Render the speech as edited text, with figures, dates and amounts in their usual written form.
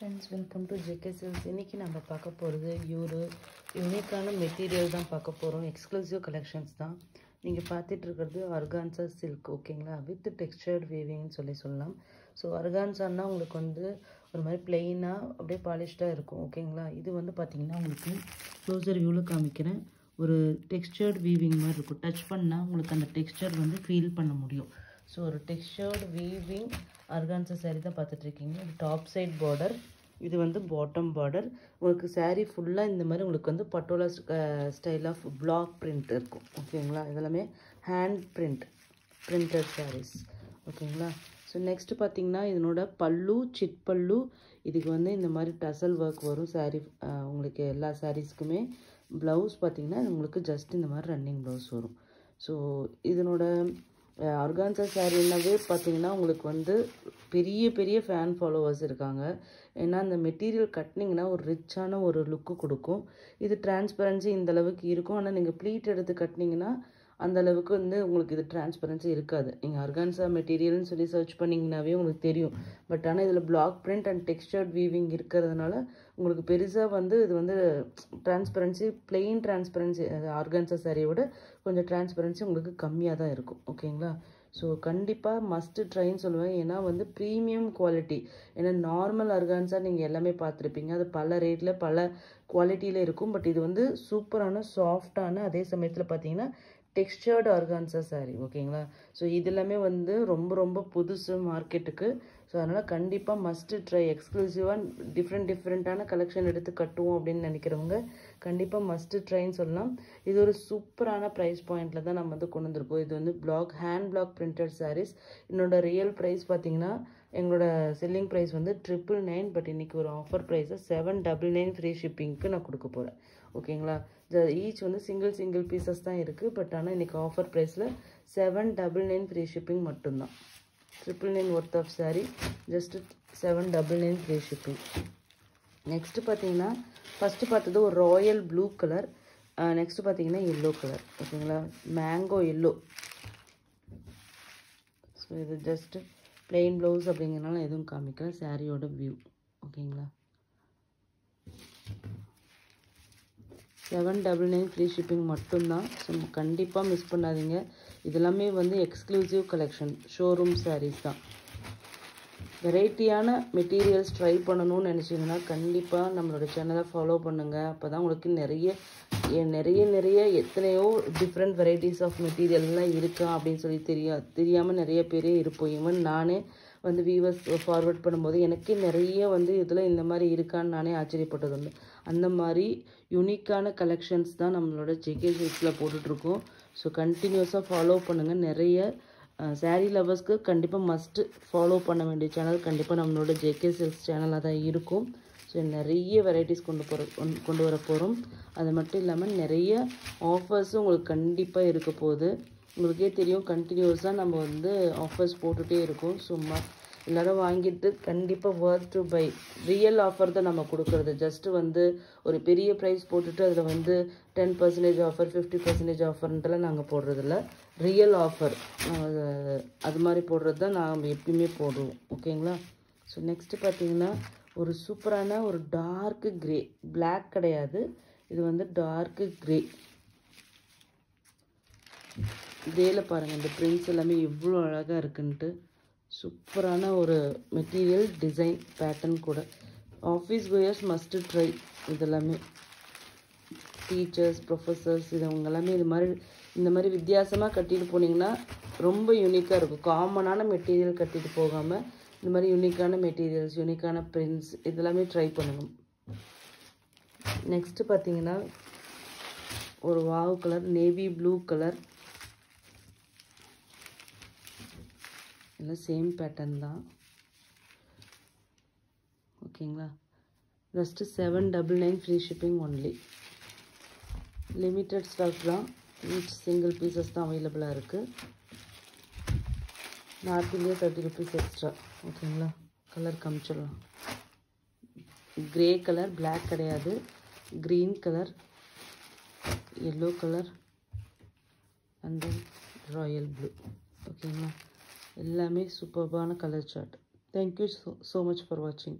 friends, welcome to JK Silks. இன்னைக்கு நம்ம பார்க்க போகிறது யூனிக்கான மெட்டீரியல் தான் பார்க்க போகிறோம். எக்ஸ்க்ளூசிவ் கலெக்ஷன்ஸ் தான் நீங்கள் பார்த்துட்டு இருக்கிறது. ஆர்கான்சா சில்க், ஓகேங்களா, வித் டெக்ஸ்டர்ட் வீவிங்னு சொல்லலாம். ஸோ ஆர்கான்சான்னா உங்களுக்கு வந்து ஒரு மாதிரி பிளெயினாக அப்படியே பாலிஷ்டாக இருக்கும், ஓகேங்களா. இது வந்து பார்த்திங்கன்னா உங்களுக்கு க்ளோசர் வியூவில் காமிக்கிறேன். ஒரு டெக்ஸ்டர்ட் வீவிங் மாதிரி இருக்கும். டச் பண்ணால் உங்களுக்கு அந்த டெக்ஸ்டர் வந்து ஃபீல் பண்ண முடியும். ஸோ ஒரு டெக்ஸ்டர்ட் வீவிங் ஆர்கான்சா சாரீ தான் பார்த்துட்ருக்கீங்க. இது டாப் சைட் பார்டர், இது வந்து பாட்டம் பார்டர். உங்களுக்கு சாரீ ஃபுல்லாக இந்த மாதிரி உங்களுக்கு வந்து Patola style of block print இருக்கும், ஓகேங்களா. இதெல்லாமே ஹேண்ட் பிரிண்டட் சாரீஸ், ஓகேங்களா. ஸோ நெக்ஸ்ட்டு பார்த்தீங்கன்னா இதனோட பல்லு, சிட் பல்லு. இதுக்கு வந்து இந்த மாதிரி டசல் ஒர்க் வரும் சாரீ உங்களுக்கு எல்லா சாரீஸ்க்குமே. ப்ளவுஸ் பார்த்தீங்கன்னா உங்களுக்கு ஜஸ்ட் இந்த மாதிரி ரன்னிங் ப்ளவுஸ் வரும். ஸோ இதனோட ஆர்கான்சா சாரீனாவே பார்த்தீங்கன்னா உங்களுக்கு வந்து பெரிய பெரிய ஃபேன் ஃபாலோவர்ஸ் இருக்காங்க. ஏன்னா அந்த மெட்டீரியல் கட்டினீங்கன்னா ஒரு ரிச்சான ஒரு லுக்கு கொடுக்கும். இது டிரான்ஸ்பரன்சி இந்த அளவுக்கு இருக்கும். ஆனால் நீங்கள் ப்ளீட் எடுத்து கட்டினீங்கன்னா அந்த அளவுக்கு வந்து உங்களுக்கு இது டிரான்ஸ்பரன்சி இருக்காது. நீங்கள் ஆர்கான்சா மெட்டீரியல்னு சொல்லி சர்ச் பண்ணிங்கனாவே உங்களுக்கு தெரியும். பட் ஆனால் இதில் block print and textured weaving இருக்கிறதுனால உங்களுக்கு பெருசாக வந்து இது வந்து டிரான்ஸ்பரன்சி, பிளெயின் டிரான்ஸ்பரன்சி ஆர்கான்சா சாரியோட கொஞ்சம் டிரான்ஸ்பரன்சி உங்களுக்கு கம்மியாக தான் இருக்கும், ஓகேங்களா. ஸோ கண்டிப்பாக மஸ்ட்டு ட்ரைன்னு சொல்லுவேன். ஏன்னா வந்து ப்ரீமியம் குவாலிட்டி. ஏன்னா நார்மல் ஆர்கான்சா நீங்கள் எல்லாமே பார்த்துருப்பீங்க, அது பல ரேட்டில் பல குவாலிட்டியில் இருக்கும். பட் இது வந்து சூப்பரான சாஃப்டான, அதே சமயத்தில் பார்த்தீங்கன்னா டெக்ஸ்டர்டு ஆர்கான்சா சாரீ, ஓகேங்களா. ஸோ இது எல்லாமே வந்து ரொம்ப ரொம்ப புதுசு மார்க்கெட்டுக்கு. ஸோ அதனால் கண்டிப்பாக மஸ்ட்டு ட்ரை. எக்ஸ்க்ளூசிவாக டிஃப்ரெண்ட்டான கலெக்ஷன் எடுத்து கட்டுவோம் அப்படின்னு நினைக்கிறவங்க கண்டிப்பாக மஸ்ட்டு ட்ரைன்னு சொல்லலாம். இது ஒரு சூப்பரான ப்ரைஸ் பாயிண்டில் தான் நம்ம வந்து கொண்டு வந்திருக்கோம். இது வந்து ஹேண்ட் பிளாக் பிரிண்டட் சாரீஸ். என்னோட ரியல் ப்ரைஸ் பார்த்தீங்கன்னா எங்களோட செல்லிங் ப்ரைஸ் வந்து 999. பட் இன்றைக்கி ஒரு ஆஃபர் ப்ரைஸை 799 ஃப்ரீ ஷிப்பிங்க்கு நான் கொடுக்க போகிறேன், ஓகேங்களா. ஈச் வந்து சிங்கிள் பீசஸ் தான் இருக்குது. பட் ஆனால் இன்றைக்கி ஆஃபர் ப்ரைஸில் 799 ஃப்ரீ ஷிப்பிங் மட்டும்தான். 999 worth of sari, just 799 free shipping. Next பார்த்தீங்கன்னா ஃபஸ்ட்டு பார்த்தது ஒரு ராயல் ப்ளூ கலர், நெக்ஸ்ட்டு பார்த்தீங்கன்னா எல்லோ கலர், ஓகேங்களா, மேங்கோ எல்லோ. ஸோ இது ஜஸ்ட்டு பிளெயின் ப்ளவுஸ் அப்படிங்கிறனால எதுவும் காமிக்கல. சாரியோட வியூ, ஓகேங்களா. 799 ஃப்ரீ ஷிப்பிங் மட்டும்தான். ஸோ கண்டிப்பாக மிஸ் பண்ணாதீங்க. இதெல்லாமே வந்து எக்ஸ்க்ளூசிவ் கலெக்ஷன், ஷோரூம் சாரீஸ் தான். வெரைட்டியான மெட்டீரியல்ஸ் ட்ரை பண்ணணும்னு நினச்சிங்கன்னா கண்டிப்பாக நம்மளோட சேனலை ஃபாலோ பண்ணுங்கள். அப்போ தான் உங்களுக்கு நிறைய எத்தனையோ டிஃப்ரெண்ட் வெரைட்டிஸ் ஆஃப் மெட்டீரியல்லாம் இருக்கா அப்படின்னு சொல்லி தெரியாமல் நிறைய பேரே இருப்போம். ஈவன் நானே வந்து வியூவர்ஸ் ஃபார்வர்ட் பண்ணும்போது எனக்கே நிறைய வந்து இதில் இந்த மாதிரி இருக்கான்னு நானே ஆச்சரியப்பட்டது உண்டு. அந்த மாதிரி யூனிக்கான கலெக்ஷன்ஸ் தான் நம்மளோட ஜேகே சில்க்ஸில் போட்டுட்ருக்கோம். ஸோ கண்டினியூஸாக ஃபாலோ பண்ணுங்கள். நிறைய சாரீ லவர்ஸ்க்கு கண்டிப்பாக மஸ்ட்டு ஃபாலோ பண்ண வேண்டிய சேனல் கண்டிப்பாக நம்மளோட ஜேகே சில்க்ஸ் சேனலாக தான் இருக்கும். ஸோ நிறைய வெரைட்டிஸ் கொண்டு வர போகிறோம். அது மட்டும் இல்லாமல் நிறைய ஆஃபர்ஸும் உங்களுக்கு கண்டிப்பாக இருக்க போகுது. உங்களுக்கே தெரியும், கண்டினியூஸாக நம்ம வந்து ஆஃபர்ஸ் போட்டுகிட்டே இருக்கோம். சும்மா எல்லோரும் வாங்கிட்டு கண்டிப்பாக worth to buy. Real offer தான் நம்ம கொடுக்குறது. ஜஸ்ட்டு வந்து ஒரு பெரிய ப்ரைஸ் போட்டுட்டு அதில் வந்து 10% ஆஃபர், 50% ஆஃபர்ன்றலாம் நாங்கள் போடுறதில்ல. ரியல் ஆஃபர் அது மாதிரி போடுறது தான் நாம் எப்பயுமே போடுவோம், ஓகேங்களா. ஸோ நெக்ஸ்ட்டு பார்த்தீங்கன்னா ஒரு சூப்பரான ஒரு டார்க்கு க்ரே, பிளாக் கிடையாது, இது வந்து டார்க்கு க்ரே. க்ரேல பாருங்கள் இந்த பிரிண்ட்ஸ் எல்லாமே எவ்வளோ அழகாக இருக்குன்ட்டு. சூப்பரான ஒரு மெட்டீரியல், டிசைன், பேட்டர்ன் கூட. Office chores must try. இதெல்லாமே டீச்சர்ஸ், ப்ரொஃபஸர்ஸ், இது அவங்க எல்லாமே இந்த மாதிரி வித்தியாசமாக கட்டிட்டு போனீங்கன்னா ரொம்ப யூனிக்காக இருக்கும். காமனான மெட்டீரியல் கட்டிட்டு போகாமல் இந்த மாதிரி யூனிக்கான மெட்டீரியல்ஸ், யூனிக்கான பிரிண்ட்ஸ் இதெல்லாமே ட்ரை பண்ணணும். நெக்ஸ்ட்டு பார்த்தீங்கன்னா ஒரு wow colour, navy blue colour. எல்லாம் சேம் பேட்டர்ன் தான், ஓகேங்களா. Just 799 free shipping only. Limited stock தான், ஈச் சிங்கிள் பீசஸ் தான் அவைலபிளாக இருக்குது. நார்த் இந்தியா 30 rupees எக்ஸ்ட்ரா, ஓகேங்களா. கலர் காமிச்சிடலாம். க்ரே கலர், பிளாக் கிடையாது, green colour, yellow colour and then royal blue, ஓகேங்களா. எல்லாமே சூப்பர்பான colour chart. Thank you so much for வாட்சிங்.